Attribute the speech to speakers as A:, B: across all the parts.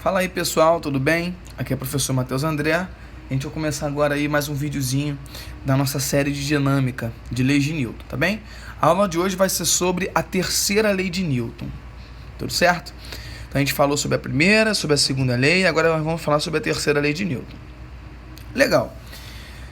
A: Fala aí pessoal, tudo bem? Aqui é o professor Matheus André. A gente vai começar agora aí mais um videozinho da nossa série de dinâmica de leis de Newton, tá bem? A aula de hoje vai ser sobre a terceira lei de Newton, tudo certo? Então a gente falou sobre a primeira, sobre a segunda lei, agora nós vamos falar sobre a terceira lei de Newton. Legal.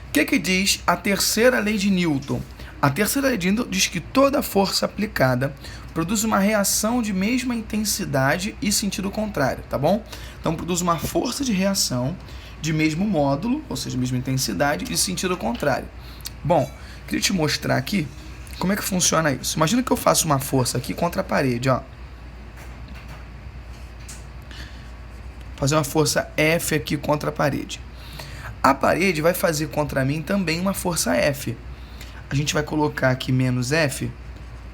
A: O que diz a terceira lei de Newton? A terceira lei de Newton diz que toda força aplicada produz uma reação de mesma intensidade e sentido contrário, tá bom? Então produz uma força de reação de mesmo módulo, ou seja, mesma intensidade e sentido contrário. Bom, queria te mostrar aqui como é que funciona isso. Imagina que eu faço uma força aqui contra a parede, ó. Fazer uma força F aqui contra a parede. A parede vai fazer contra mim também uma força F. A gente vai colocar aqui menos F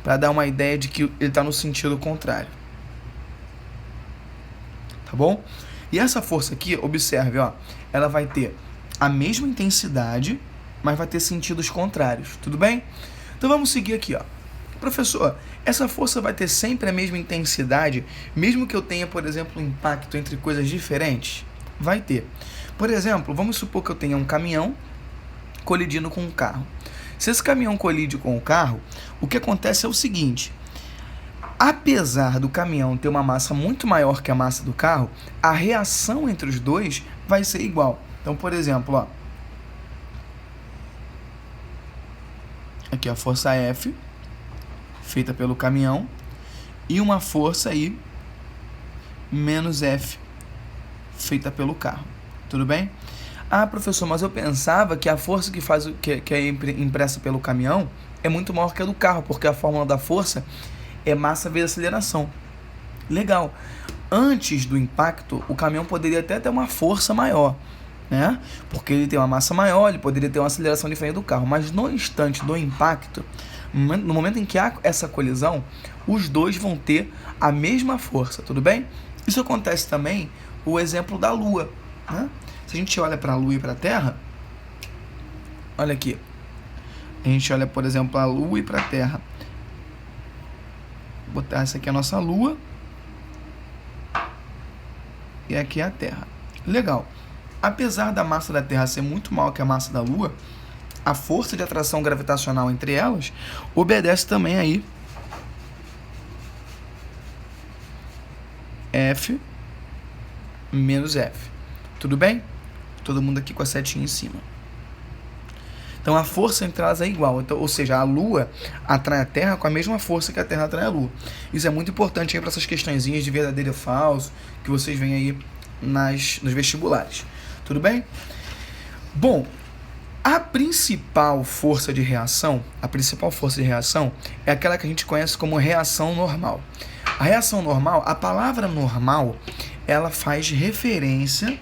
A: para dar uma ideia de que ele está no sentido contrário. Tá bom? E essa força aqui, observe, ó, ela vai ter a mesma intensidade, mas vai ter sentidos contrários. Tudo bem? Então vamos seguir aqui, ó. Professor, essa força vai ter sempre a mesma intensidade, mesmo que eu tenha, por exemplo, um impacto entre coisas diferentes? Vai ter. Por exemplo, vamos supor que eu tenha um caminhão colidindo com um carro. Se esse caminhão colide com o carro, o que acontece é o seguinte: apesar do caminhão ter uma massa muito maior que a massa do carro, a reação entre os dois vai ser igual. Então, por exemplo, ó, aqui a força F feita pelo caminhão e uma força aí menos F feita pelo carro. Tudo bem? Ah, professor, mas eu pensava que a força que é impressa pelo caminhão é muito maior que a do carro, porque a fórmula da força é massa vezes aceleração. Legal. Antes do impacto, o caminhão poderia até ter uma força maior, né? Porque ele tem uma massa maior, ele poderia ter uma aceleração diferente do carro. Mas no instante do impacto, no momento em que há essa colisão, os dois vão ter a mesma força, tudo bem? Isso acontece também, o exemplo da Lua, né? Se a gente olha para a Lua e para a Terra, olha aqui. A gente olha, por exemplo, a Lua e para a Terra. Vou botar essa aqui é a nossa Lua. E aqui é a Terra. Legal. Apesar da massa da Terra ser muito maior que a massa da Lua, a força de atração gravitacional entre elas obedece também aí F menos F. Tudo bem? Todo mundo aqui com a setinha em cima. Então a força entre elas é igual. Então, ou seja, a Lua atrai a Terra com a mesma força que a Terra atrai a Lua. Isso é muito importante aí para essas questõezinhas de verdadeiro e falso que vocês veem aí nos vestibulares. Tudo bem? Bom, a principal força de reação é aquela que a gente conhece como reação normal. A reação normal, a palavra normal, ela faz referência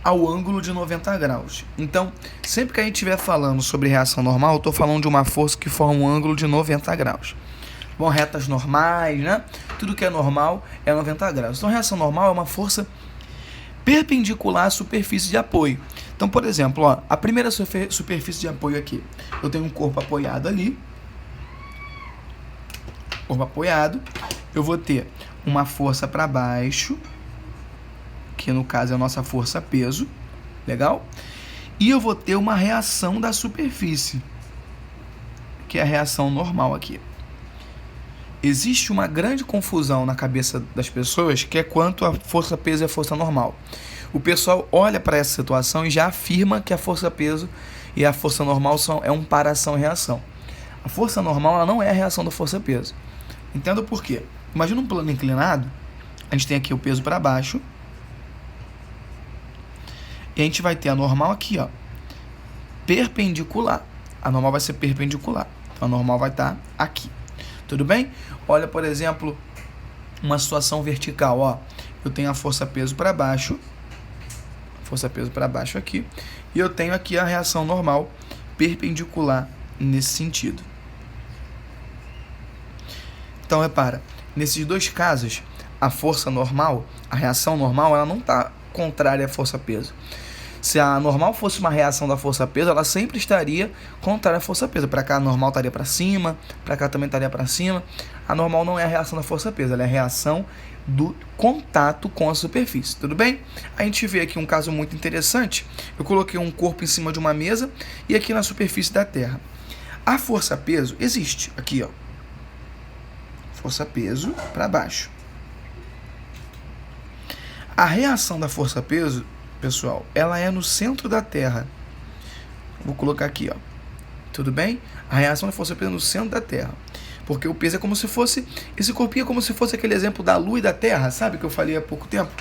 A: ao ângulo de 90 graus. Então, sempre que a gente estiver falando sobre reação normal, eu estou falando de uma força que forma um ângulo de 90 graus. Bom, retas normais, né? Tudo que é normal é 90 graus. Então, reação normal é uma força perpendicular à superfície de apoio. Então, por exemplo, ó, a primeira superfície de apoio aqui, eu tenho um corpo apoiado ali. Corpo apoiado. Eu vou ter uma força para baixo, que no caso é a nossa força peso, legal? E eu vou ter uma reação da superfície, que é a reação normal aqui. Existe uma grande confusão na cabeça das pessoas, que é quanto a força peso e a força normal. O pessoal olha para essa situação e já afirma que a força peso e a força normal é um par ação e reação. A força normal ela não é a reação da força peso. Entenda por quê. Imagina um plano inclinado, a gente tem aqui o peso para baixo, e a gente vai ter a normal aqui, ó, perpendicular. A normal vai ser perpendicular. Então, a normal vai estar aqui. Tudo bem? Olha, por exemplo, uma situação vertical, ó. Eu tenho a força peso para baixo. Força peso para baixo aqui. E eu tenho aqui a reação normal perpendicular nesse sentido. Então, repara. Nesses dois casos, a força normal, a reação normal, ela não está contrária à força peso. Se a normal fosse uma reação da força-peso, ela sempre estaria contrária à força-peso. Para cá a normal estaria para cima, para cá também estaria para cima. A normal não é a reação da força-peso, ela é a reação do contato com a superfície, tudo bem? A gente vê aqui um caso muito interessante. Eu coloquei um corpo em cima de uma mesa e aqui na superfície da Terra. A força-peso existe aqui, ó. Força-peso para baixo. A reação da força-peso, pessoal, ela é no centro da Terra. Vou colocar aqui, ó. Tudo bem? A reação da força-peso é no centro da Terra. Porque o peso é como se fosse... Esse corpinho é como se fosse aquele exemplo da Lua e da Terra, sabe? Que eu falei há pouco tempo.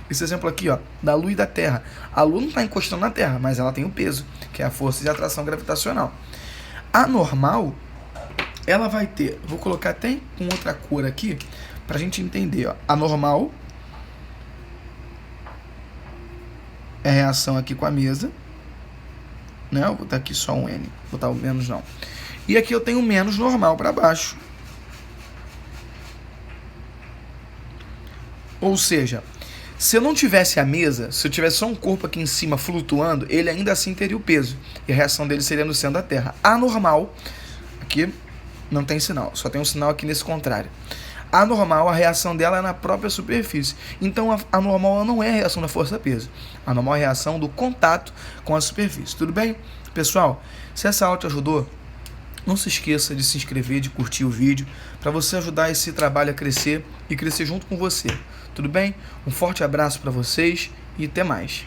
A: Esse exemplo aqui, ó, da Lua e da Terra. A Lua não está encostando na Terra, mas ela tem o peso, que é a força de atração gravitacional. A normal, ela vai ter... Vou colocar até com outra cor aqui, pra gente entender, ó. A normal é a reação aqui com a mesa, né? Eu vou botar aqui só um N, vou botar o menos não. E aqui eu tenho menos normal para baixo. Ou seja, se eu não tivesse a mesa, se eu tivesse só um corpo aqui em cima flutuando, ele ainda assim teria o peso. E a reação dele seria no centro da Terra. A normal, aqui não tem sinal, só tem um sinal aqui nesse contrário. A normal, a reação dela é na própria superfície. Então a normal ela não é a reação da força-peso. A normal é a reação do contato com a superfície. Tudo bem? Pessoal, se essa aula te ajudou, não se esqueça de se inscrever, de curtir o vídeo, para você ajudar esse trabalho a crescer e crescer junto com você. Tudo bem? Um forte abraço para vocês e até mais.